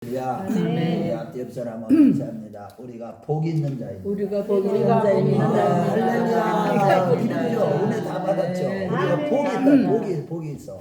할렐루야. 아멘. 옆 사람은 감사합니다. 우리가 복 있는 자입니다. 우리가 복 있는 아, 자입니다. 할렐루야. 기쁘죠. 은혜 다 받았죠. 우리가 복이 있다. 복이 있어.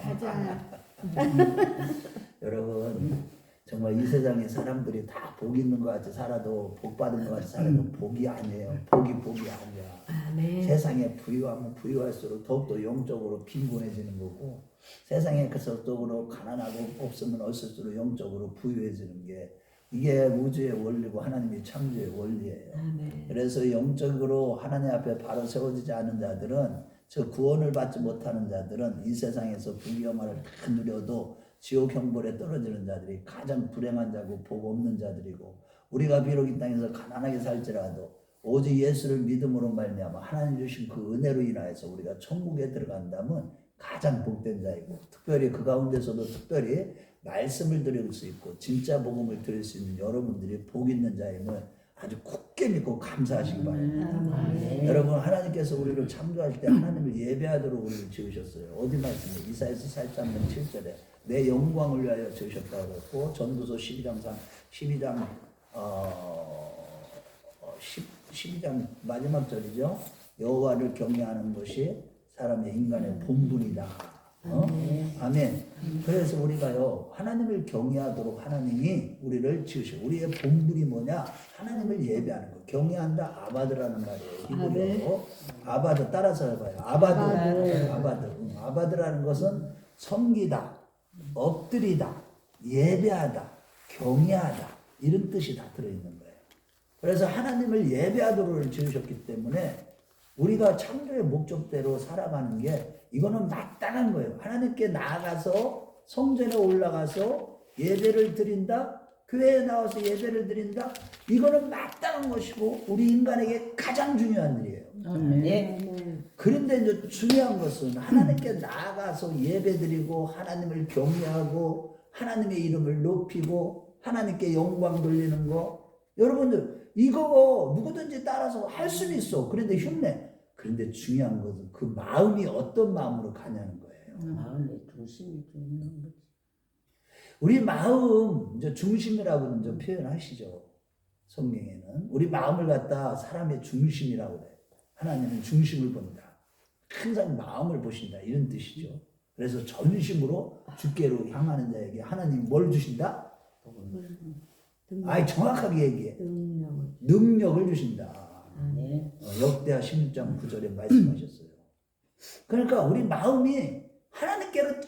여러분 정말 이 세상에 사람들이 다 복 있는 것 같이 살아도 복 받은 것 같이 살아도 복이 아니에요. 복이 아니야. 아멘. 세상에 부유하면 부유할수록 더욱더 영적으로 빈곤해지는 거고, 세상에 계속적으로 가난하고 없으면 없을수록 영적으로 부유해지는 게 이게 우주의 원리고 하나님의 창조의 원리예요. 아멘. 그래서 영적으로 하나님 앞에 바로 세워지지 않은 자들은, 저 구원을 받지 못하는 자들은 이 세상에서 부귀영화를 다 누려도 지옥 형벌에 떨어지는 자들이 가장 불행한 자고 복 없는 자들이고, 우리가 비록 이 땅에서 가난하게 살지라도 오직 예수를 믿음으로 말미암아 하나님 주신 그 은혜로 인하여서 우리가 천국에 들어간다면 가장 복된 자이고, 특별히 그 가운데서도 특별히 말씀을 드릴 수 있고 진짜 복음을 드릴 수 있는 여러분들이 복 있는 자임을 아주 굳게 믿고 감사하시기 바랍니다. 여러분, 하나님께서 우리를 창조할 때 하나님을 예배하도록 우리를 지으셨어요. 어디 말씀에? 이사야서 43장 7절에 내 영광을 위하여 지으셨다고 했고, 전도서 12장 12장 마지막 절이죠. 여호와를 경외하는 것이 사람의 인간의 본분이다. 아멘. 그래서 우리가요, 하나님을 경외하도록 하나님이 우리를 지으셔. 우리의 본분이 뭐냐? 하나님을 예배하는 거. 경외한다, 아바드라는 말이에요. 히브리어로. 아바드 따라서 해봐요. 아바드. 아바드라는 것은 섬기다, 엎드리다, 예배하다, 경외하다, 이런 뜻이 다 들어있는 거예요. 그래서 하나님을 예배하도록 지으셨기 때문에 우리가 창조의 목적대로 살아가는 게 이거는 마땅한 거예요. 하나님께 나아가서 성전에 올라가서 예배를 드린다, 교회에 나와서 예배를 드린다, 이거는 마땅한 것이고 우리 인간에게 가장 중요한 일이에요. 아멘. 그런데 이제 중요한 것은 하나님께 나아가서 예배드리고 하나님을 경외하고 하나님의 이름을 높이고 하나님께 영광 돌리는 거, 여러분들 이거 누구든지 따라서 할 수는 있어. 그런데 흉내. 그런데 중요한 것은 그 마음이 어떤 마음으로 가냐는 거예요. 마음의 중심이 중요한 거지. 우리 마음 이제 중심이라고 이제 표현하시죠. 성경에는 우리 마음을 갖다 사람의 중심이라고 그래요. 하나님은 중심을 본다. 항상 마음을 보신다, 이런 뜻이죠. 그래서 전심으로 주께로 향하는 자에게 하나님 뭘 주신다? 아이, 정확하게 얘기해. 능력을 주신다. 역대하 16장 9절에 말씀하셨어요. 그러니까 우리 마음이 하나님께로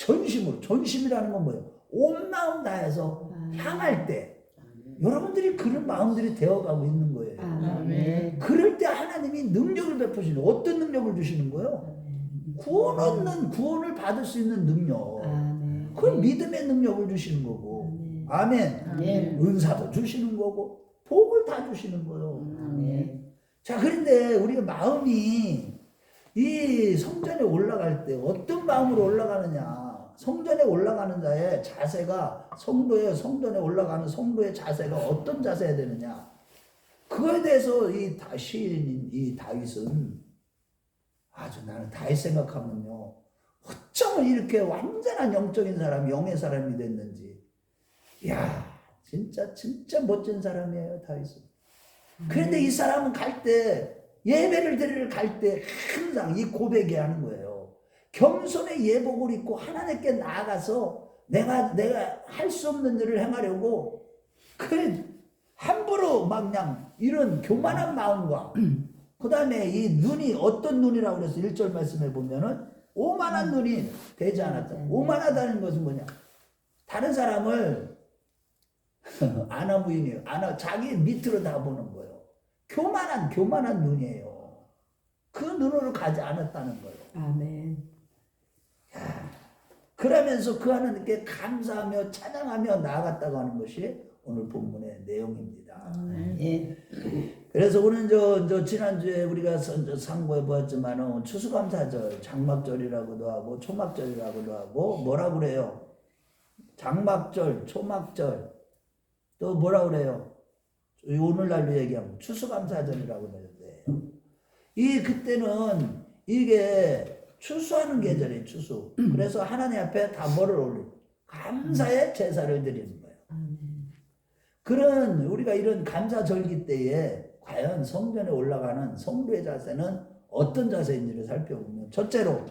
전심이라는 건 뭐예요? 온 마음 다해서 향할 때 여러분들이 그런 마음들이 되어가고 있는 거예요. 아멘. 그럴 때 하나님이 능력을 베푸시는, 어떤 능력을 주시는 거예요? 구원을 받을 수 있는 능력. 아멘. 그건 믿음의 능력을 주시는 거고. 아멘. 은사도 주시는 거고 복을 다 주시는 거예요. 자, 그런데 우리가 마음이 이 성전에 올라갈 때 어떤 마음으로 올라가느냐? 성전에 올라가는 자의 자세가, 성전에 올라가는 성도의 자세가 어떤 자세야 되느냐? 그거에 대해서 시인인 이 다윗은 아주, 나는 다윗 생각하면요, 어쩌면 이렇게 완전한 영적인 사람, 영의 사람이 됐는지. 이야, 진짜 멋진 사람이에요, 다윗은. 그런데 이 사람은 갈 때, 예배를 드리러 갈 때 항상 이 고백이 하는 거예요. 겸손의 예복을 입고 하나님께 나아가서 내가 할 수 없는 일을 행하려고 함부로 막 그냥 이런 교만한 마음과, 그 다음에 이 눈이 어떤 눈이라고 그래서 1절 말씀에 보면은 오만한 눈이 되지 않았다. 오만하다는 것은 뭐냐? 다른 사람을 아나무인이에요. 자기 밑으로 다 보는 거예요. 교만한 눈이에요. 그 눈으로 가지 않았다는 거예요. 아멘. 그러면서 그 하나님께 감사하며 찬양하며 나아갔다고 하는 것이 오늘 본문의 내용입니다. 그래서 우리는 지난주에 우리가 상고해 보았지만 추수감사절, 장막절이라고도 하고 초막절이라고도 하고 뭐라고 그래요? 장막절, 초막절, 또 뭐라고 그래요? 오늘날로 얘기하면 추수감사절이라고 그러는데, 그때는 이게 추수하는 계절이에요, 추수. 그래서 하나님 앞에 다 뭐를 올리고 감사의 제사를 드리는 거예요. 그런 우리가 이런 감사절기 때에 과연 성전에 올라가는 성도의 자세는 어떤 자세인지를 살펴보면, 첫째로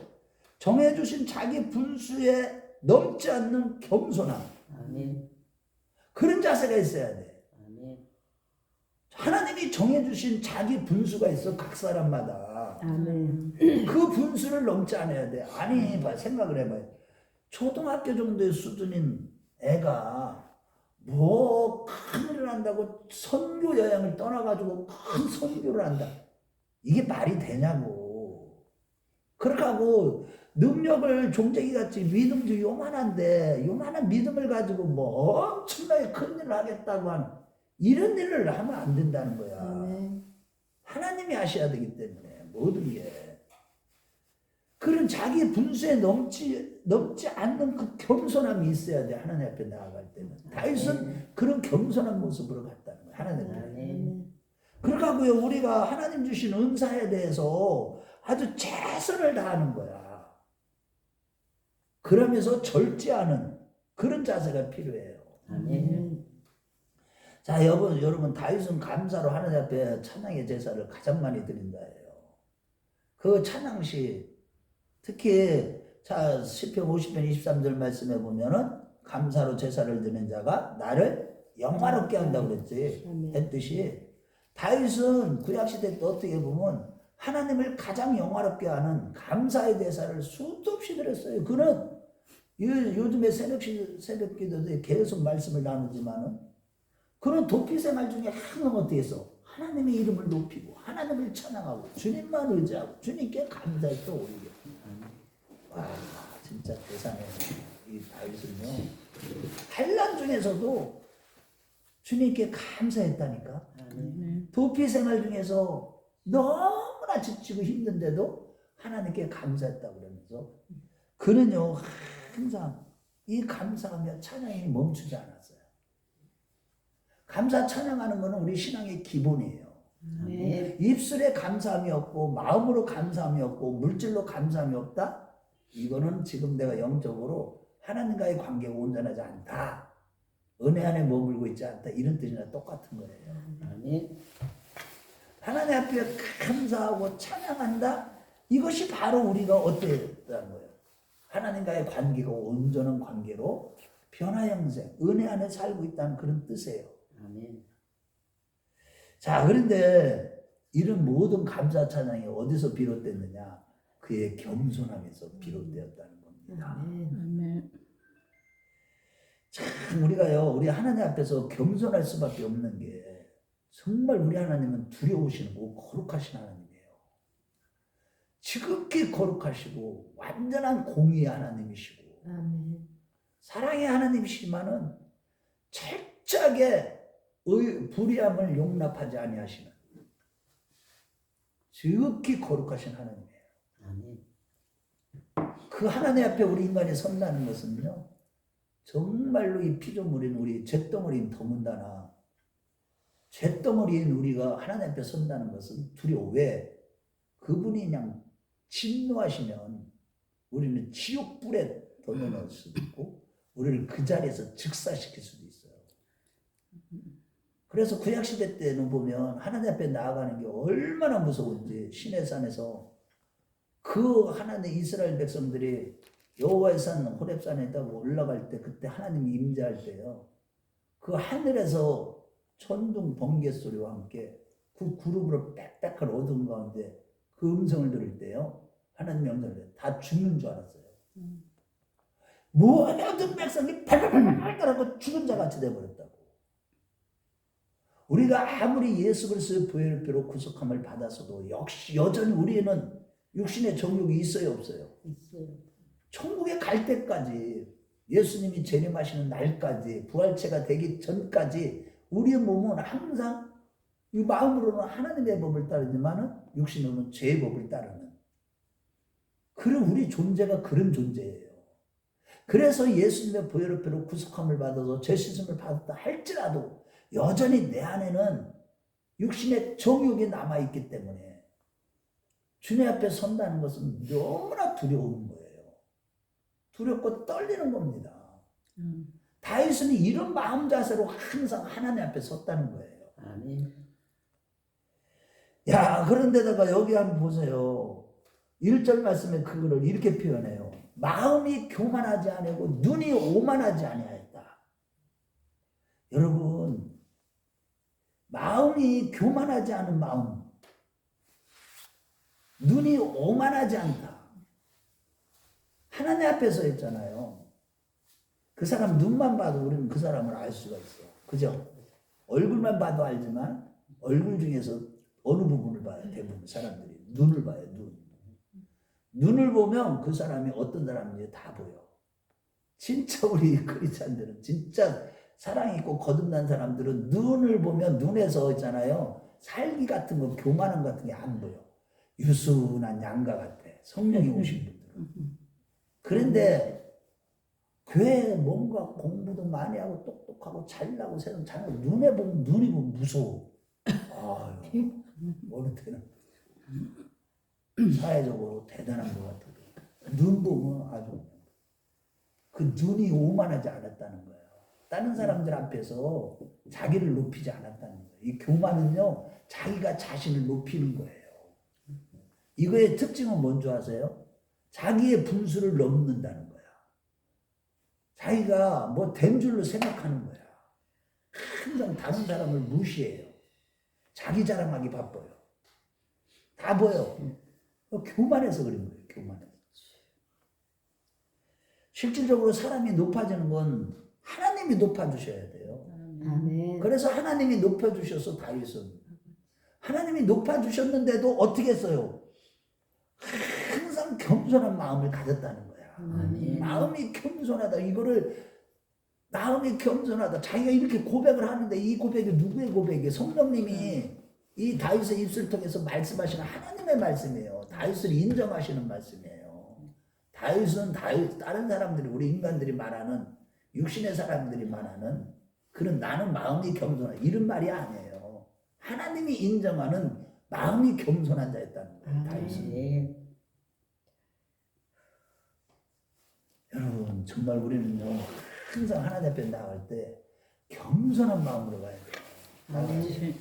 정해주신 자기 분수에 넘지 않는 겸손함, 아멘. 그런 자세가 있어야 돼. 아멘. 하나님이 정해주신 자기 분수가 있어, 각 사람마다. 아멘. 그 분수를 넘지 않아야 돼. 아니, 생각을 해봐요. 초등학교 정도의 수준인 애가 뭐 큰일을 한다고 선교 여행을 떠나가지고 큰 선교를 한다. 이게 말이 되냐고. 그렇게 하고 능력을 종재기같이 믿음도 요만한데 요만한 믿음을 가지고 뭐 엄청나게 큰 일을 하겠다고 하는 이런 일을 하면 안 된다는 거야. 아멘. 하나님이 하셔야 되기 때문에 모든 게. 그런 자기 분수에 넘지 않는 그 겸손함이 있어야 돼. 하나님 앞에 나아갈 때는. 다윗은 그런 겸손한 모습으로 갔다는 거야. 하나님 앞에. 아멘. 그러고요, 우리가 하나님 주신 은사에 대해서 아주 최선을 다하는 거야. 그러면서 절제하는 그런 자세가 필요해요. 아멘. 자, 여러분 다윗은 감사로 하나님 앞에 찬양의 제사를 가장 많이 드린다 해요. 그 찬양시 특히 자 시편 50편 23절 말씀에 보면은 감사로 제사를 드리는 자가 나를 영화롭게 한다고 그랬지. 했듯이 다윗은 구약시대 때 어떻게 보면 하나님을 가장 영화롭게 하는 감사의 대사를 수도 없이 드렸어요. 그는 요즘에 새벽 기도에 계속 말씀을 나누지만은 그는 도피 생활 중에 항상 어떻게 했어? 하나님의 이름을 높이고 하나님을 찬양하고 주님만 의지하고 주님께 감사했어. 오히려 와, 진짜 세상에 이 다윗은요 환난 중에서도 주님께 감사했다니까. 도피 생활 중에서 너무나 지치고 힘든데도 하나님께 감사했다고 그러면서 그는요 항상 이 감사하며 찬양이 멈추지 않았어요. 감사 찬양하는 것은 우리 신앙의 기본이에요. 입술에 감사함이 없고 마음으로 감사함이 없고 물질로 감사함이 없다? 이거는 지금 내가 영적으로 하나님과의 관계가 온전하지 않다. 은혜 안에 머물고 있지 않다. 이런 뜻이나 똑같은 거예요. 아멘. 하나님 앞에 감사하고 찬양한다. 이것이 바로 우리가 어땠다는 거예요. 하나님과의 관계가 온전한 관계로 변화 형성, 은혜 안에 살고 있다는 그런 뜻이에요. 아멘. 자, 그런데 이런 모든 감사 찬양이 어디서 비롯됐느냐? 그의 겸손함에서 비롯되었다는 겁니다. 아멘. 참 우리가요, 우리 하나님 앞에서 겸손할 수밖에 없는 게 정말 우리 하나님은 두려우시는 거고 거룩하신 하나님이에요. 지극히 거룩하시고 완전한 공의의 하나님이시고 아멘. 사랑의 하나님이시지만은 철저하게 불의함을 용납하지 아니하시는 지극히 거룩하신 하나님이에요. 아멘. 그 하나님 앞에 우리 인간이 선다는 것은요, 정말로 이 피조물인 우리 잿덩어리인 더군다나 잿덩어리인 우리가 하나님 앞에 선다는 것은 두려워. 왜? 그분이 그냥 진노하시면 우리는 지옥불에 던져넣을 수도 있고 우리를 그 자리에서 즉사시킬 수도 있어요. 그래서 구약시대 때는 보면 하나님 앞에 나아가는 게 얼마나 무서운지 시내산에서 그 하나님 이스라엘 백성들이 여호와의 산 호렙산에다가 올라갈 때 그때 하나님이 임재할 때요. 그 하늘에서 천둥 번개 소리와 함께 그 구름으로 빽빽한 어두운 가운데 그 음성을 들을 때요. 하나님 명령을 다 죽는 줄 알았어요. 모든 백성이 발발발발 떨고 죽은 자같이 돼버렸다고. 우리가 아무리 예수 그리스도의 보혈표로 구속함을 받아서도 역시 여전히 우리는 육신의 정욕이 있어요, 없어요? 있어요. 천국에 갈 때까지 예수님이 재림하시는 날까지 부활체가 되기 전까지 우리의 몸은 항상 이 마음으로는 하나님의 법을 따르지만은 육신으로는 죄의 법을 따르는 그런 우리 존재가 그런 존재예요. 그래서 예수님의 보혈표로 구속함을 받아서 죄 씻음을 받았다 할지라도 여전히 내 안에는 육신의 정욕이 남아있기 때문에 주님 앞에 선다는 것은 너무나 두려운 거예요. 두렵고 떨리는 겁니다. 다윗은 이런 마음 자세로 항상 하나님 앞에 섰다는 거예요. 아멘. 야, 그런데다가 여기 한번 보세요. 1절 말씀에 그거를 이렇게 표현해요. 마음이 교만하지 아니고 눈이 오만하지 아니하였다. 여러분, 마음이 교만하지 않은 마음, 눈이 오만하지 않다. 하나님 앞에서 했잖아요. 그 사람 눈만 봐도 우리는 그 사람을 알 수가 있어. 그죠? 얼굴만 봐도 알지만 얼굴 중에서 어느 부분을 봐요? 대부분 사람들이 눈을 봐요. 눈을 보면 그 사람이 어떤 사람인지 다 보여. 진짜 우리 크리스찬들은 진짜 사랑 있고 거듭난 사람들은 눈을 보면 눈에서 있잖아요. 살기 같은 거 교만한 같은 게 안 보여. 유순한 양가 같아. 성령이 오신 분들은. 그런데 교회에 뭔가 공부도 많이 하고 똑똑하고 잘나고 세상 잘나고 눈에 보면 눈이 보면 무서워. 아유, 어느 때는 사회적으로 대단한 것 같아도 눈 보면 아주 그 눈이 오만하지 않았다는 거예요. 다른 사람들 앞에서 자기를 높이지 않았다는 거예요. 이 교만은요, 자기가 자신을 높이는 거예요. 이거의 특징은 뭔지 아세요? 자기의 분수를 넘는다는 거야. 자기가 뭐 된 줄로 생각하는 거야. 항상 다른 사람을 무시해요. 자기 자랑하기 바빠요. 다 보여. 교만해서 그런 거예요. 교만해서. 실질적으로 사람이 높아지는 건 하나님이 높아주셔야 돼요. 아멘. 그래서 하나님이 높여주셔서 다윗은 하나님이 높아주셨는데도 어떻게 했어요? 항상 겸손한 마음을 가졌다는 거야. 아멘. 마음이 겸손하다. 이거를 마음이 겸손하다. 자기가 이렇게 고백을 하는데 이 고백이 누구의 고백이에요? 성령님이 이 다윗의 입술을 통해서 말씀하시는 하나님의 말씀이에요. 다윗을 인정하시는 말씀이에요. 다윗은 다른 사람들이 우리 인간들이 말하는 육신의 사람들이 말하는 그런 나는 마음이 겸손하다 이런 말이 아니에요. 하나님이 인정하는 마음이 겸손한 자였다는 거예요. 다윗은. 네. 여러분 정말 우리는요 항상 하나님 앞에 나갈 때 겸손한 마음으로 가야 돼요. 아멘.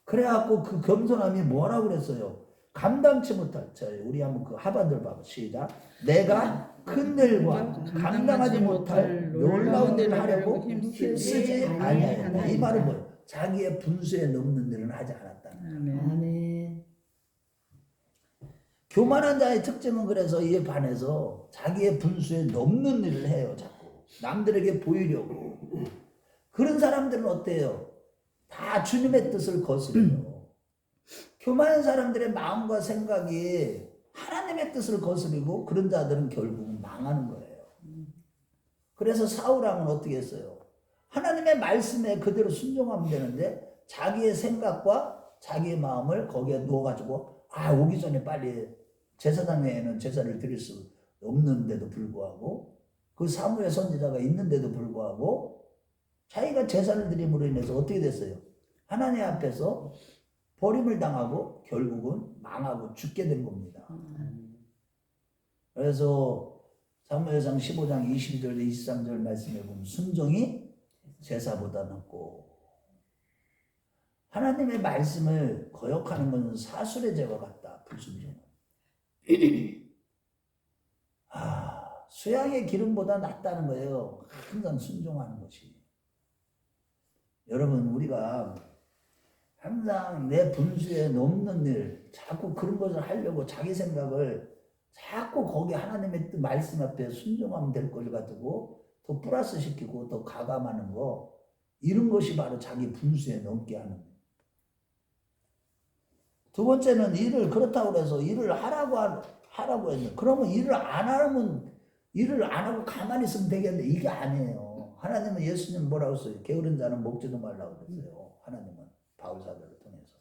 그래갖고 그 겸손함이 뭐라고 그랬어요? 감당치 못할 우리 한번 그 하반절 봐봐. 시작. 내가 큰 일과 감당하지 못할 놀라운 일을 하려고 힘쓰지 아니하였다. 이 말은 뭐예요? 자기의 분수에 넘는 일은 하지 않았다는 거예요. 아멘. 교만한 자의 특징은 그래서 이에 반해서 자기의 분수에 넘는 일을 해요. 자꾸 남들에게 보이려고. 그런 사람들은 어때요? 다 주님의 뜻을 거스려요. 교만한 사람들의 마음과 생각이 하나님의 뜻을 거스리고 그런 자들은 결국은 망하는 거예요. 그래서 사울왕은 어떻게 했어요? 하나님의 말씀에 그대로 순종하면 되는데 자기의 생각과 자기의 마음을 거기에 넣어가지고 오기 전에 빨리 제사장에는 제사를 드릴 수 없는데도 불구하고 그 사무엘 선지자가 있는데도 불구하고 자기가 제사를 드림으로 인해서 어떻게 됐어요? 하나님 앞에서 버림을 당하고 결국은 망하고 죽게 된 겁니다. 그래서 사무엘상 15장 22절 23절 말씀에 보면 순종이 제사보다 낫고 하나님의 말씀을 거역하는 것은 사술의 죄와 같다. 불순종은. 수양의 기름보다 낫다는 거예요. 항상 순종하는 것이. 여러분 우리가 항상 내 분수에 넘는 일 자꾸 그런 것을 하려고 자기 생각을 자꾸 거기 하나님의 뜻 말씀 앞에 순종하면 될 걸 가지고 더 플러스 시키고 더 가감하는 거 이런 것이 바로 자기 분수에 넘게 하는 거예요. 두 번째는 일을 그렇다고 해서 일을 하라고 했는데 그러면 일을 안 하고 가만히 있으면 되겠는데 이게 아니에요. 하나님은 예수님 뭐라고 했어요? 게으른 자는 먹지도 말라고 그랬어요. 하나님은 바울사도를 통해서.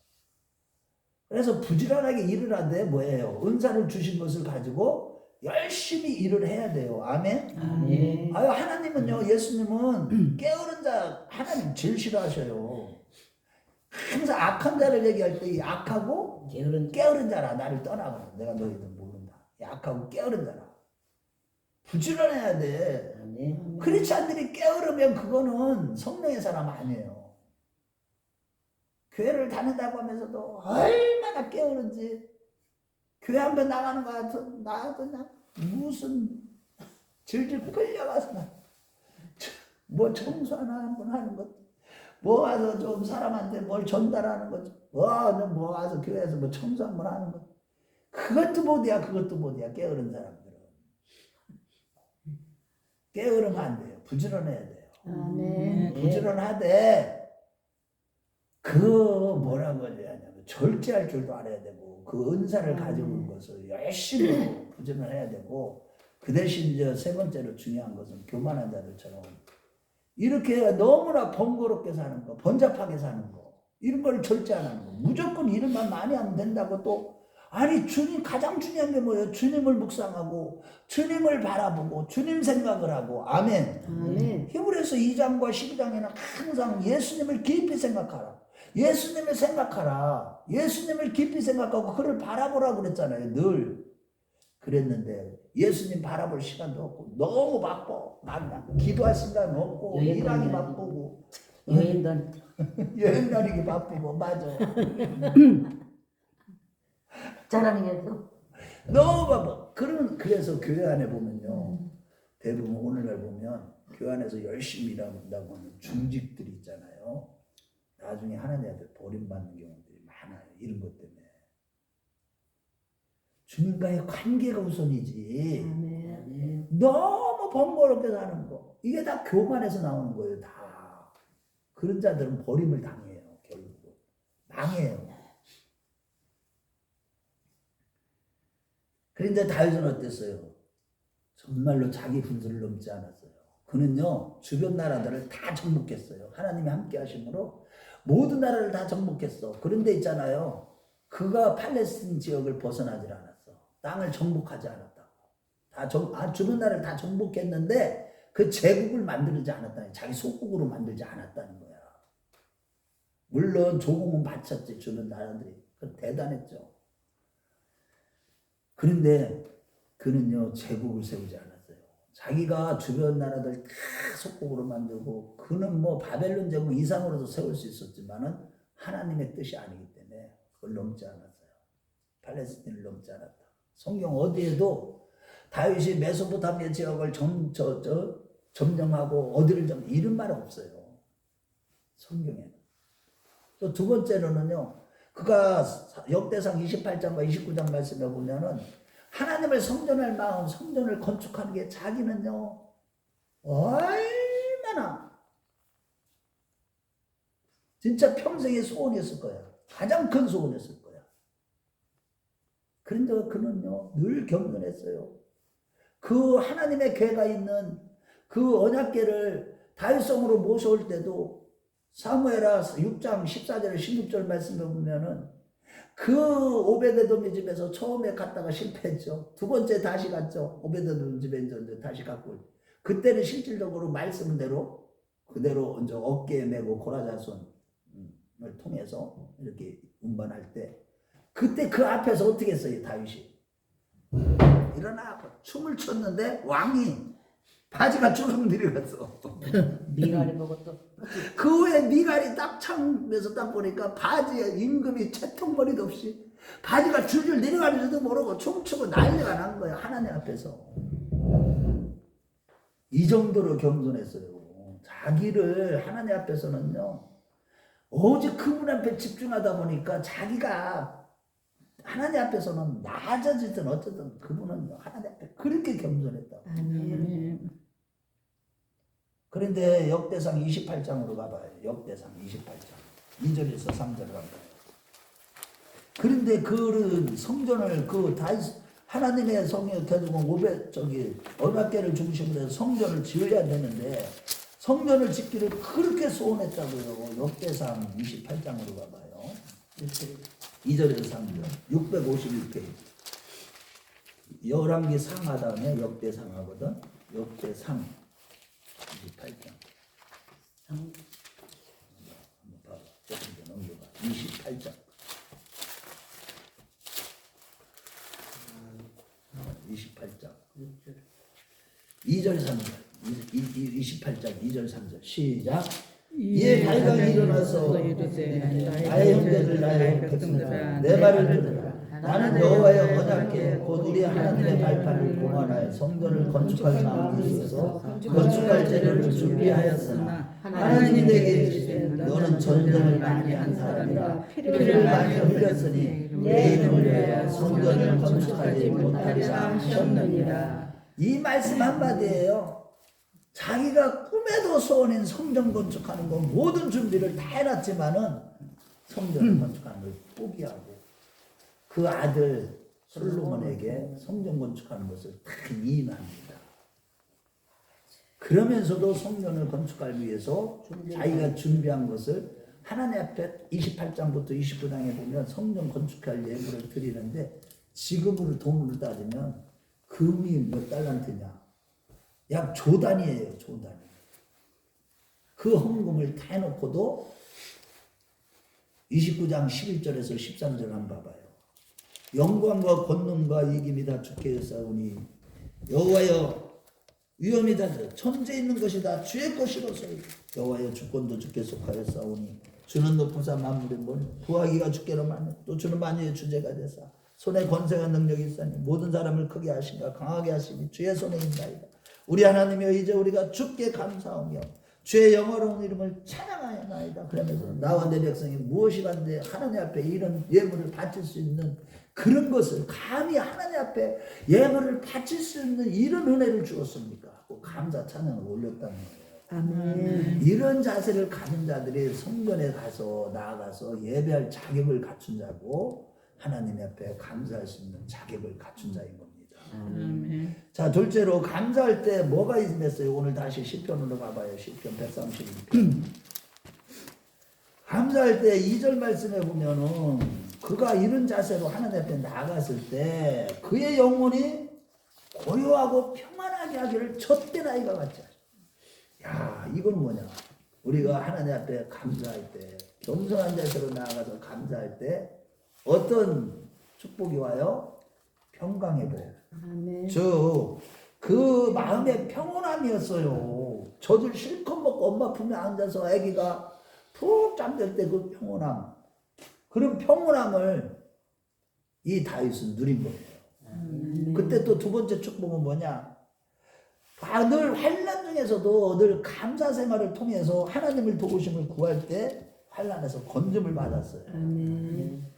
그래서 부지런하게 일을 하되 뭐예요? 은사를 주신 것을 가지고 열심히 일을 해야 돼요. 아멘? 아멘. 하나님은요, 예수님은 게으른 자, 하나님 제일 싫어하셔요. 항상 악한 자를 얘기할 때 이 악하고 게으른 자라 나를 떠나거나 내가 너희들 모른다. 이 악하고 게으른 자라. 부지런해야 돼. 아멘. 그렇지 않들이 게으르면 그거는 성령의 사람 아니에요. 교회를 다닌다고 하면서도 얼마나 게으른지. 교회 한 번 나가는 거 나도 그냥 무슨 질질 끌려가서 뭐 청소 하나 한 번 하는 것, 뭐 와서 좀 사람한테 뭘 전달하는 거죠. 뭐 와서 교회에서 뭐 청소 한 번 하는 것. 그것도 못이야. 게으른 사람들은. 게으르면 안 돼요. 부지런해야 돼요. 아멘. 부지런하되 그 뭐라고 해야 하냐면 절제할 줄도 알아야 되고 그 은사를 가지고 있는 것을 열심히 부지런해야 되고 그 대신 이제 세 번째로 중요한 것은 교만한 자들처럼 이렇게 너무나 번거롭게 사는 거, 번잡하게 사는 거 이런 걸 절제 안 하는 거. 무조건 일만 많이 하면 된다고 또 아니 주님 가장 중요한 게 뭐예요? 주님을 묵상하고 주님을 바라보고 주님 생각을 하고 아멘. 아멘. 히브리서 2장과 12장에는 항상 예수님을 깊이 생각하라. 예수님을 생각하라. 예수님을 깊이 생각하고 그를 바라보라 그랬잖아요. 늘 그랬는데 예수님 바라볼 시간도 없고 너무 바빠. 기도할 시간 없고 여행 일하기 다녀야지. 바쁘고 여행 다니. 여행 다니기 바쁘고 맞아. 자랑해서. 너무 바빠. 그래서 교회 안에 보면요. 대부분 오늘날 보면 교회 안에서 열심히 일한다고 하는 중직들이 있잖아요. 나중에 하나님 앞에 버림받는 경우들이 많아요. 이런 것 때문에. 주님과의 관계가 우선이지. 아멘. 너무 번거롭게 사는 거. 이게 다 교만에서 나오는 거예요. 다. 그런 자들은 버림을 당해요. 결국. 망해요. 그런데 다윗은 어땠어요? 정말로 자기 분수를 넘지 않았어요. 그는요 주변 나라들을 다 정복했어요. 하나님이 함께 하심으로 모든 나라를 다 정복했어. 그런데 있잖아요. 그가 팔레스틴 지역을 벗어나질 않았어. 땅을 정복하지 않았다고. 주변 나라를 다 정복했는데 그 제국을 만들지 않았다니. 자기 속국으로 만들지 않았다는 거야. 물론 조공은 바쳤지. 주변 나라들이. 그 대단했죠. 그런데 그는요 제국을 세우지 않았어요. 자기가 주변 나라들 다 속국으로 만들고 그는 뭐 바벨론 제국 이상으로도 세울 수 있었지만은 하나님의 뜻이 아니기 때문에 그걸 넘지 않았어요. 팔레스틴을 넘지 않았다. 성경 어디에도 다윗이 메소포타미아 지역을 점령하고 어디를 이런 말 없어요. 성경에는. 또 두 번째로는요. 그가 역대상 28장과 29장 말씀에 보면은 하나님을 성전할 마음, 성전을 건축하는 게 자기는요 얼마나 진짜 평생의 소원이었을 거야. 가장 큰 소원이었을 거야. 그런데 그는요 늘 겸손했어요. 그 하나님의 궤가 있는 그 언약궤를 다윗성으로 모셔올 때도 사무엘하 6장 14절 16절 말씀을 보면은 그 오베데돔의 집에서 처음에 갔다가 실패했죠. 두 번째 다시 갔죠. 오베데돔 집에 이제 다시 갔고 그때는 실질적으로 말씀대로 그대로 이제 어깨에 메고 고라자손을 통해서 이렇게 운반할 때 그때 그 앞에서 어떻게 했어요 다윗이? 일어나 춤을 췄는데 왕이 바지가 쭉 내려갔어. 미가리 먹었어. 그 후에 미갈이 딱 창에서 딱 보니까 바지에 임금이 채통거리도 없이 바지가 줄줄 내려가는지도 모르고 춤추고 난리가 난 거야. 하나님 앞에서. 이 정도로 겸손했어요. 자기를 하나님 앞에서는요 오직 그분 앞에 집중하다 보니까 자기가 하나님 앞에서는 낮아지든 어쨌든 그분은 하나님 앞에 그렇게 겸손했다고. 아멘. 그런데 역대상 28장으로 가봐요. 역대상 28장 2절에서 3절을 가봐요. 그런데 그 성전을 그 다윗 하나님의 성에 가지고 언약궤를 중심으로 해서 성전을 지어야 되는데 성전을 짓기를 그렇게 소원했다고요. 역대상 28장으로 가봐요. 2절에서 3절 651페이지 열왕기 상하 다음에 역대상 하거든. 역대상 28장 한번 봐봐. 조금 더 넘겨봐. 28장 28장 2절 3절 28장 2절 3절 시작. 이에 다윗이 일어나서 나의 형제들 나의 백성들아 내 말을 들으라. 나는 여호와의 언약궤 곧 우리 하나님의 발판을 봉헌하여 성전을 건축할 마음이 있어서 건축할 재료를 준비하였으나 하나님이 내게 이르시되 너는 전쟁을 많이 한 사람이라 피를 많이 흘렸으니 내 이름을 위하여 성전을 건축하지 못하리라 하셨느니라. 이 말씀 한마디예요. 자기가 꿈에도 소원인 성전 건축하는 거 모든 준비를 다 해놨지만은 성전을 건축하는 걸 포기하고 그 아들 솔로몬에게 성전 건축하는 것을 다 이임합니다. 그러면서도 성전을 건축하기 위해서 자기가 준비한 것을 하나님 앞에 28장부터 29장에 보면 성전 건축할 예물을 드리는데 지금으로 돈으로 따지면 금이 몇 달란트냐? 약 조단이에요, 조단. 그 헌금을 다 해놓고도 29장 11절에서 13절 한번 봐봐요. 영광과 권능과 이김이 다 주께 싸우니 여호와여 위엄이 다 천재 있는 것이 다 주의 것이로서 여호와여 주권도 주께 속하여 싸우니 주는 높으사 만물의 본 부하기가 주께로 많으 또 주는 만유의 주제가 되사 손에 권세가 능력이 있사니 모든 사람을 크게 하시니까 강하게 하시니 주의 손에 있나이다. 우리 하나님이여 이제 우리가 주께 감사하며 주의 영화로운 이름을 찬양하였나이다. 그러면서 나와 내 백성이 무엇이 반대 하나님 앞에 이런 예물을 바칠 수 있는 그런 것을 감히 하나님 앞에 예물을 바칠 수 있는 이런 은혜를 주었습니까? 하고 감사 찬양을 올렸다는 거예요. 아멘. 이런 자세를 가진 자들이 성전에 가서 나아가서 예배할 자격을 갖춘 자고 하나님 앞에 감사할 수 있는 자격을 갖춘 자인 겁니다. 아멘. 자, 둘째로 감사할 때 뭐가 있었어요? 오늘 다시 시편으로 가봐요. 시편 132편. 감사할 때 2절 말씀에 보면은 그가 이런 자세로 하나님 앞에 나갔을 때 그의 영혼이 고요하고 평안하게 하기를 젖된 아이가 같지. 야, 이건 뭐냐? 우리가 하나님 앞에 감사할 때 겸손한 자세로 나아가서 감사할 때 어떤 축복이 와요? 평강회복. 아멘. 그 마음의 평온함이었어요. 젖을 실컷 먹고 엄마 품에 앉아서 아기가 푹 잠들 때 그 평온함. 그런 평온함을 이 다윗은 누린 거예요. 그때 또 두 번째 축복은 뭐냐? 늘 환난 중에서도 늘 감사 생활을 통해서 하나님을 도우심을 구할 때 환난에서 건짐을 받았어요. 아멘.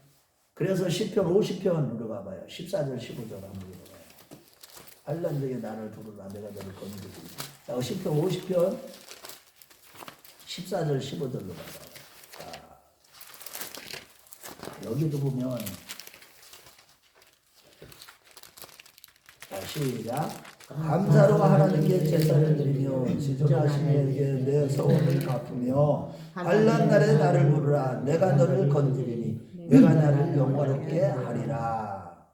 그래서 시편 50편으로 가봐요. 14절 15절 한번 읽어봐요. 환난 중에 나를 부르라 내가 너를 건지리라. 시편 50편 14절 15절로 가봐요. 여기도 보면 시작. 감사로 하나님께 제사를 드리며 지존하신 이에게 내 소원을 갚으며 환난 날에 나를 부르라 내가 너를 건지리니 내가 나를 영화롭게 하리라.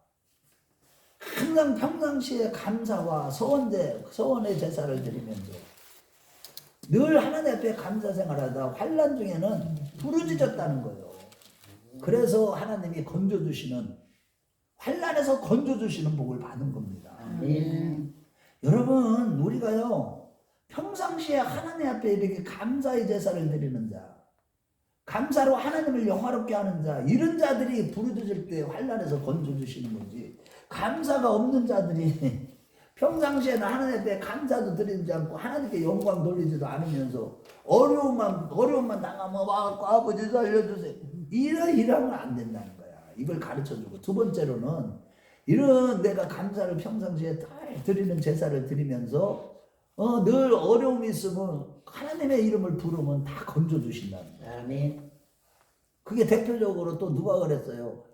항상 평상시에 감사와 소원의 제사를 드리면서 늘 하나님 앞에 감사 생활하다 환난 중에는 부르짖었다는 거예요. 그래서 하나님이 건져주시는 환난에서 건져주시는 복을 받은 겁니다. 아멘. 여러분 우리가요 평상시에 하나님 앞에 이렇게 감사의 제사를 드리는 자 감사로 하나님을 영화롭게 하는 자 이런 자들이 부르짖을 때 환난에서 건져주시는 거지 감사가 없는 자들이 평상시에는 하나님 앞에 감사도 드리지 않고 하나님께 영광 돌리지도 않으면서 어려움만 당하면 와갖고 아버지 살려주세요 이러면 안 된다는 거야. 이걸 가르쳐주고 두 번째로는 이런 내가 감사를 평상시에 다 드리는 제사를 드리면서 늘 어려움이 있으면 하나님의 이름을 부르면 다 건져주신다는 거야. 아멘. 그게 대표적으로 또 누가 그랬어요?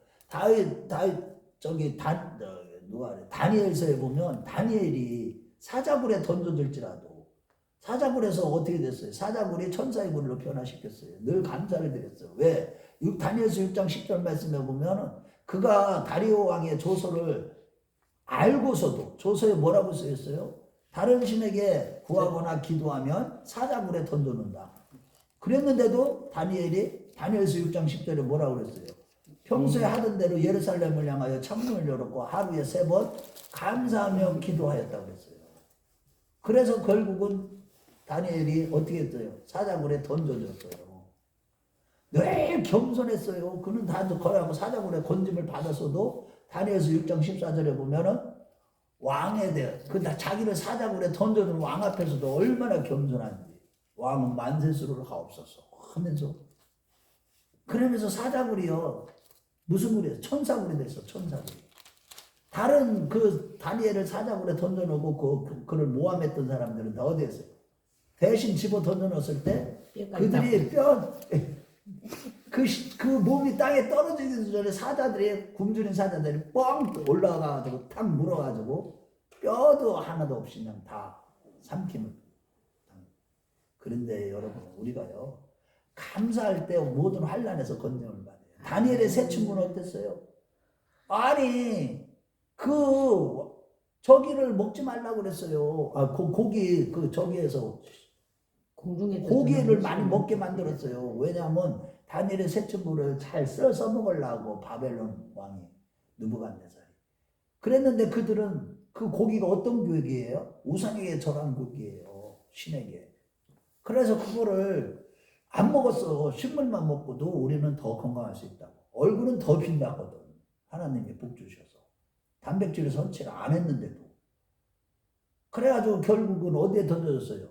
다니엘서에 보면 다니엘이 사자굴에 던져질지라도 사자굴에서 어떻게 됐어요? 사자굴이 천사의 굴로 변화시켰어요. 늘 감사를 드렸어요. 왜? 다니엘서 6장 10절 말씀에 보면 그가 다리오 왕의 조서를 알고서도 조서에 뭐라고 쓰였어요? 다른 신에게 구하거나 기도하면 사자굴에 던져놓는다. 그랬는데도 다니엘이 다니엘서 6장 10절에 뭐라고 그랬어요? 평소에 하던 대로 예루살렘을 향하여 창문을 열었고 하루에 3번 감사하며 기도하였다고 그랬어요. 그래서 결국은 다니엘이 어떻게 했어요? 사자굴에 던져졌어요. 늘 겸손했어요. 그는 다 거하고 사자굴에 건짐을 받았어도 다니엘서 6장 14절에 보면은 왕에 대해 자기를 사자굴에 던져둔 왕 앞에서도 얼마나 겸손한지 왕은 만세스러를 하옵소서 하면서 그러면서 사자굴이요 무슨 굴이에요? 천사굴이 됐어. 천사굴이. 다른 그 다니엘을 사자굴에 던져놓고 그를 모함했던 사람들은 다 어디 했어요? 대신 집어 던져놓았을 때 그들이 그 몸이 땅에 떨어지기 전에 사자들이 굶주린 사자들이 뻥 올라가가지고 탁 물어가지고 뼈도 하나도 없이 그냥 다 삼키는. 그런데 여러분 우리가요 감사할 때 모든 환난에서 건짐을 받아요. 다니엘의 세 친구는 어땠어요? 아니 저기를 먹지 말라고 그랬어요. 고기 저기에서 고기를 많이 먹게 만들었어요. 왜냐하면 다니엘의 세 친구를 잘 써먹으려고 바벨론 왕이 느부갓네살이 그랬는데 그들은 그 고기가 어떤 고기예요? 우상에게 절한 고기예요. 신에게. 그래서 그거를 안 먹었어. 식물만 먹고도 우리는 더 건강할 수 있다고. 얼굴은 더 빛나거든. 하나님이 복 주셔서. 단백질을 섭취를 안 했는데도. 그래가지고 결국은 어디에 던져졌어요?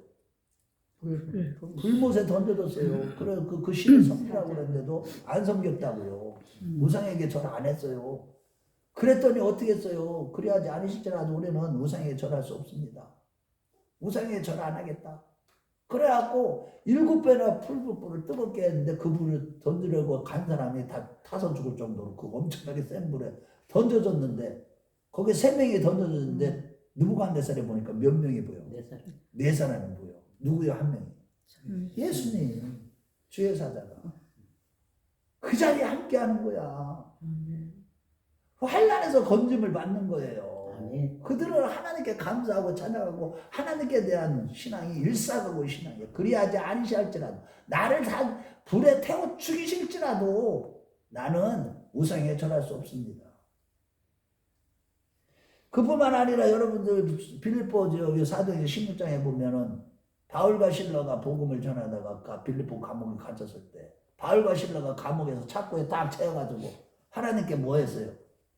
불못에 던져졌어요. 그래 그 신을 섬기라고 그랬는데도 안 섬겼다고요. 우상에게 절 안 했어요. 그랬더니 어떻게 했어요? 그래야지 않으실지라도 우리는 우상에게 절할 수 없습니다. 우상에게 절 안 하겠다. 그래갖고 7배나 풀불을 뜨겁게 했는데 그 불을 던지려고 간 사람이 다 타서 죽을 정도로 그 엄청나게 센 불에 던져졌는데 거기에 3명이 던져졌는데 느부갓네살에 보니까 몇 명이 보여? 4사람이 보여. 누구요? 한 명이? 예수님 주의 사자가 그 자리에 함께 하는 거야. 환난에서 건짐을 받는 거예요. 그들은 하나님께 감사하고 찬양하고 하나님께 대한 신앙이 일사각오의 신앙이에요. 그리하지 아니시할지라도 나를 다 불에 태워 죽이실지라도 나는 우상에 절할 수 없습니다. 그뿐만 아니라 여러분들 빌립보 지역의 사도행전 16장에 보면은 바울과 실라가 복음을 전하다가 빌립보 감옥에 갇혔을 때 바울과 실라가 감옥에서 창고에 딱 채워가지고 하나님께 뭐 했어요?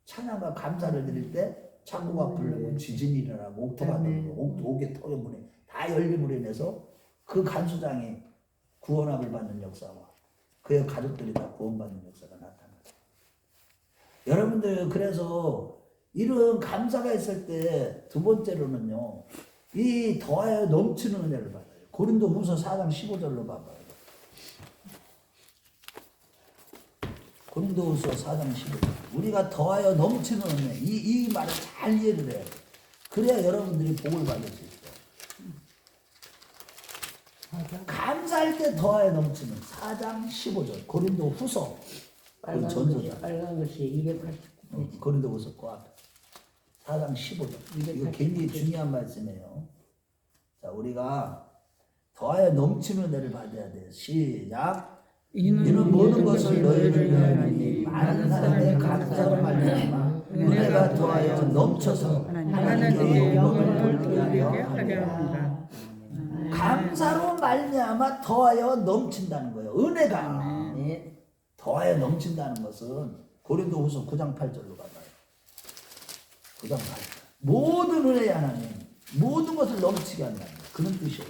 찬양과 감사를 드릴 때 창고가 불르고 지진이 일어나고 옥토가 들고 옥의 터져문이 다 열림으로 인해서 그 간수장이 구원함을 받는 역사와 그의 가족들이 다 구원받는 역사가 나타나요. 여러분들 그래서 이런 감사가 있을 때 두 번째로는요 이 더하여 넘치는 은혜를 받아요. 고린도후서 4장 15절로 봐봐요. 고린도후서 4장 15절. 우리가 더하여 넘치는 은혜. 이 말을 잘 이해를 해야 돼. 그래야 여러분들이 복을 받을 수 있어요. 감사할 때 더하여 넘치는 4장 15절. 고린도후서. 그 전서자. 빨간 것이 289페이지. 고린도후서 그 앞에. 4장 15절. 이거 굉장히 중요한 말씀이에요. 자, 우리가 더하여 넘치는 은혜를 받아야 돼요. 시작. 이는 모든 것을 너희를 위하니 많은 사람의 감사로 말미암아 은혜가 더하여 넘쳐서 하나님께 영광을 돌리게 하려 합니다. 감사로 말미암아 더하여 넘친다는 거예요. 은혜가 더하여 넘친다는 것은 고린도후서 9장 8절로 가봐요. 9장 8절. 모든 은혜의 하나님, 모든 것을 넘치게 한다는 그런 뜻이에요.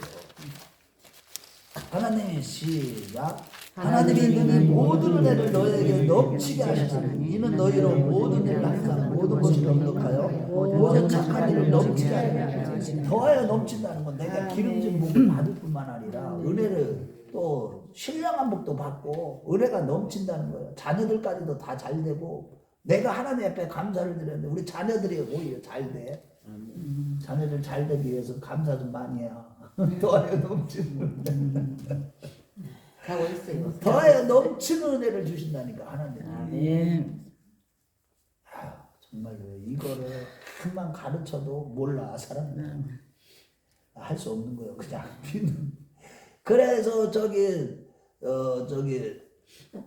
하나님의 시작. 하나님이 능히 모든 은혜를 너에게 넘치게 하시니 이는 너희로 모든 일을 항상 모든 것을 넉넉하여 모든 착한 일을 넘치게 하리라. 더하여 넘친다는 건 내가 기름진 복을 받을 뿐만 아니라 은혜를 또 신령한 복도 받고 은혜가 넘친다는 거예요. 자녀들까지도 다 잘 되고 내가 하나님 앞에 감사를 드렸는데 우리 자녀들이 오히려 잘 돼. 자녀들 잘 되기 위해서 감사 좀 많이 해야 더하여 넘치는 가고 있어요. 더하여 넘치는 은혜를 주신다니까 하나님. 아멘. 정말로 이거를 한만 가르쳐도 몰라 사람은 할 수 없는 거예요. 그냥 믿는. 그래서 저기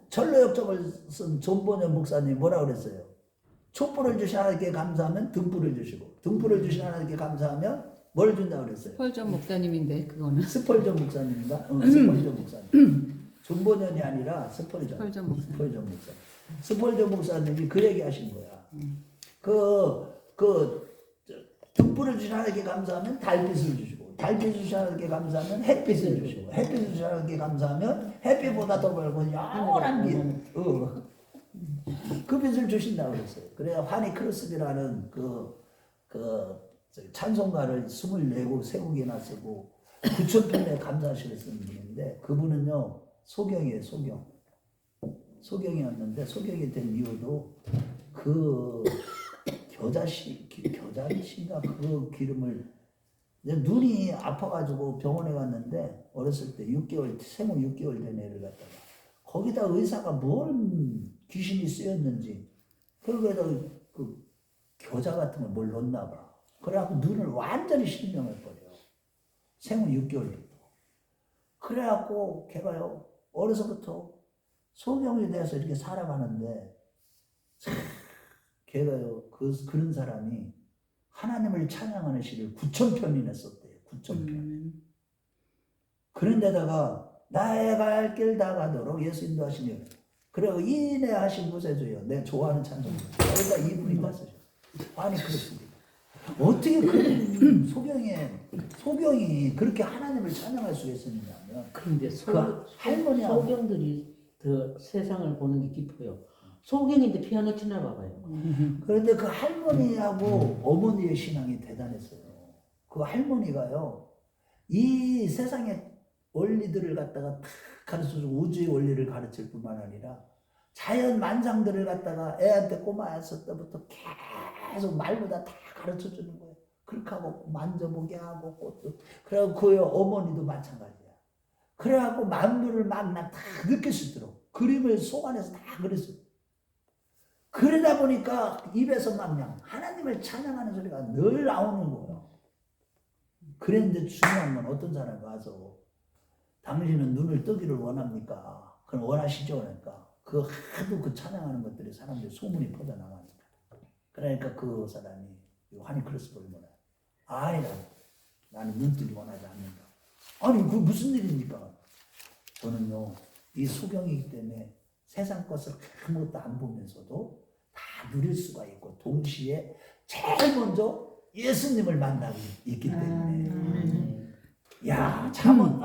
철로역정을 쓴 존번연 목사님이 뭐라 그랬어요? 촛불을 주신 하나님께 감사하면 등불을 주시고 등불을 주신 하나님께 감사하면 뭘 준다고 그랬어요? 펄전 목사님인데 그거는 스펄전 목사님인가? 스펄전 목사님. 존버전이 아니라 스펄전. 스펄전 목사님. 스펄전 목사. 스펄전 목사님이 그 얘기 하신 거야. 등불을 주신 하나님께 감사하면 달빛을 주시고, 달빛을 주신 하나님께 감사하면 햇빛을 주시고, 햇빛을 주신 하나님께 감사하면 햇빛보다 더 밝고 영원한 빛. 그 빛을 주신다고 그랬어요. 그래야 환희 크로스비라는 찬송가를 24곡, 3곡이나 쓰고 9,000편의 감사시를 쓰는 분인데, 그분은요 소경이에요. 소경이었는데, 소경이 된 이유도 그 겨자씨인가 그 기름을, 눈이 아파가지고 병원에 갔는데, 어렸을 때 6개월, 생후 6개월 된 애를 갖다가 거기다 의사가 뭘 귀신이 쓰였는지 거기에다 그 겨자 같은 걸 뭘 넣었나 봐. 그래갖고 눈을 완전히 실명해버려. 생후 6개월부터. 그래갖고 걔가요 어려서부터 소경이 돼서 이렇게 살아가는데, 걔가요 그런 사람이 하나님을 찬양하는 시를 9,000편이나 썼대요. 9,000편. 그런데다가 나의 갈 길 다 가도록 예수 인도하시며, 그리고 인내하신 곳에 주여 내 좋아하는 찬송입니다. 여기다 이분이 다 쓰죠. 아니 그렇습니다. 어떻게 그 소경이 그렇게 하나님을 찬양할 수가 있었느냐면, 그런데 그 할머니하고 소경들이 더 세상을 보는 게 깊어요. 소경인데 피아노 치나 봐봐요. 그런데 그 할머니하고 어머니의 신앙이 대단했어요. 그 할머니가요 이 세상의 원리들을 갖다가 다 가르쳐주고 우주의 원리를 가르칠 뿐만 아니라 자연 만상들을 갖다가 애한테 꼬마였을 때부터 계속 말보다 다 가르쳐주는 거예요. 그렇게 하고 만져보게 하고 꽃도. 그래갖고 그 어머니도 마찬가지야. 그래갖고 만물을 막 다 느낄 수 있도록 그림을 속 안에서 다 그렸어요. 그러다 보니까 입에서 막 그냥 하나님을 찬양하는 소리가 늘 나오는 거예요. 그랬는데 중요한 건 어떤 사람이 와서 당신은 눈을 뜨기를 원합니까? 그럼 원하시죠? 그러니까 그 하도 그 찬양하는 것들이 사람들이 소문이 퍼져나가니까. 그러니까 그 사람이 환희 크로스비를 뭐라, 아니다, 나는 눈 뜨기 원하지 않는다. 아니 그 무슨 일입니까? 저는요 이 소경이기 때문에 세상 것을 아무것도 안 보면서도 다 누릴 수가 있고, 동시에 제일 먼저 예수님을 만나고 있기 때문에. 야, 잠은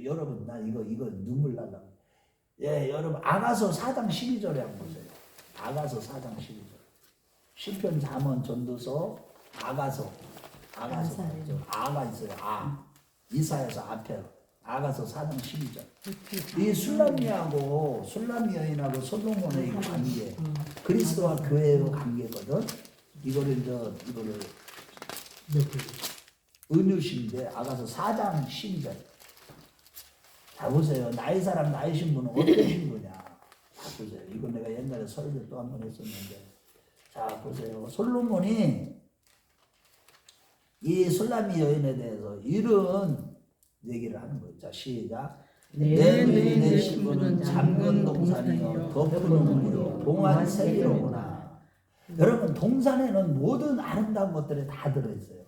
여러분 나 이거 눈물 날라. 예, 여러분 아가서 4장 12절에 한번 보세요. 아가서 4장 12절. 시편, 잠언, 전도서, 아가서 있죠. 아가 있어요. 이사야서 앞에 아가서 4장 12절. 이 술람미 여인하고 솔로몬의 관계, 그리스도와 교회의 관계거든. 이거를 은유시인데 아가서 4장 12절. 자 보세요. 나이 사람 나이 신부는 어떤 신부냐. 자 보세요. 이건 내가 옛날에 설교 또 한 번 했었는데, 자 보세요. 솔로몬이 이 술람미 여인에 대해서 이런 얘기를 하는 거예요. 자 시작. 내 누이의 신부는 잠근 동산이요 덮은 우물이요 동안 새비로구나. 여러분 동산에는 모든 아름다운 것들이 다 들어있어요.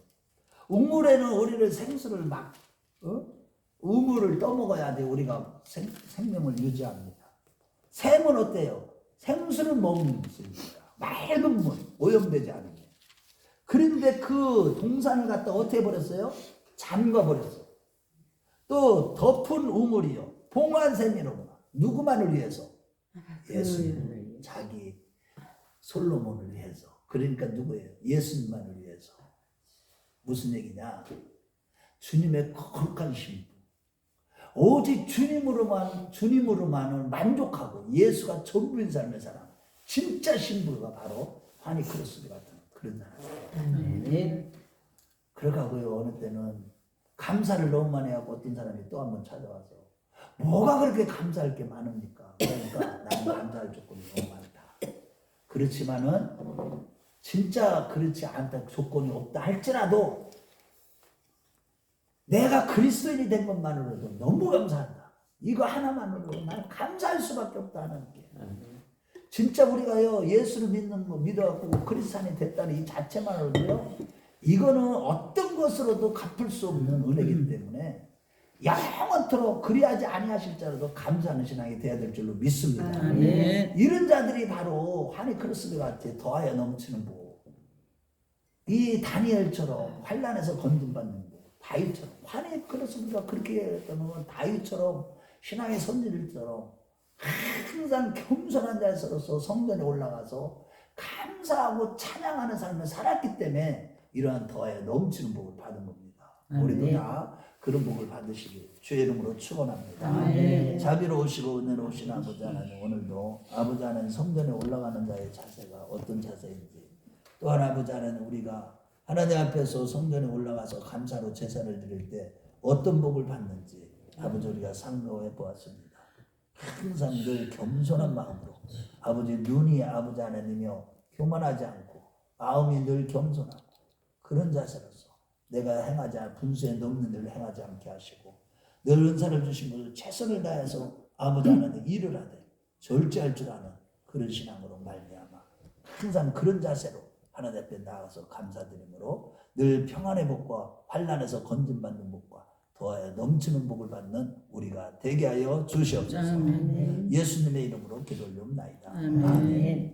우물에는 우리를 생수를 막 우물을 떠먹어야 돼. 우리가 생명을 유지합니다. 샘은 어때요? 생수를 먹는 수 있어요. 맑은 물, 오염되지 않은 게. 그런데 그 동산을 갖다 어떻게 해버렸어요? 잠가버렸어. 또 덮은 우물이요 봉환샘이로구나. 누구만을 위해서? 예수님을, 자기 솔로몬을 위해서. 그러니까 누구예요? 예수님만을 위해서. 무슨 얘기냐? 주님의 거룩한 신부. 오직 주님으로만을 만족하고 예수가 전부인 삶의 사람. 진짜 신부가 바로 환희 크로스비 같은 그런 사람. 그러가고요. 어느 때는 감사를 너무 많이 하고 어떤 사람이 또 한 번 찾아와서 뭐가 그렇게 감사할 게 많습니까? 그러니까 나는 감사할 조건이 너무 많다. 그렇지만은 진짜 그렇지 않다, 조건이 없다 할지라도 내가 그리스도인이 된 것만으로도 너무 감사한다. 이거 하나만으로도 나는 감사할 수밖에 없다는 게. 진짜 우리가요 예수를 믿는 거 믿어갖고 크리스찬이 됐다는 이 자체만으로도요 이거는 어떤 것으로도 갚을 수 없는 은혜이기 때문에 영원토록 그리하지 아니하실 자라도 감사하는 신앙이 돼야 될 줄로 믿습니다. 아멘. 이런 자들이 바로 환희 크리스도 같이 더하여 넘치는 복. 이 다니엘처럼 환난에서 건진받는 복. 다윗처럼 환희 크리스도가 그렇게 했다면 다윗처럼 신앙의 선지들처럼 항상 겸손한 자세로서 성전에 올라가서 감사하고 찬양하는 삶을 살았기 때문에 이러한 더하여 넘치는 복을 받은 겁니다. 우리도 다 그런 복을 받으시길 주의 이름으로 축원합니다. 아멘. 자비로우시고 은혜로우신 아버지 하나님, 오늘도 아버지 하나님 성전에 올라가는 자의 자세가 어떤 자세인지, 또한 아버지 하나님 우리가 하나님 앞에서 성전에 올라가서 감사로 제사를 드릴 때 어떤 복을 받는지 아버지 우리가 상고해 보았습니다. 항상 늘 겸손한 마음으로 아버지 눈이 아버지 하나님이여 교만하지 않고 마음이 늘 겸손하고 그런 자세로서 내가 행하지 않은 분수에 넘는 일을 행하지 않게 하시고 늘 은사를 주신 것을 최선을 다해서 아버지 하나님 일을 하되 절제할 줄 아는 그런 신앙으로 말미암아 항상 그런 자세로 하나님 앞에 나가서 감사드림으로 늘 평안의 복과 환난에서 건진받는 복과 더하여 넘치는 복을 받는 우리가 되게 하여 주시옵소서. 아멘. 예수님의 이름으로 기도를 옵나이다. 아멘.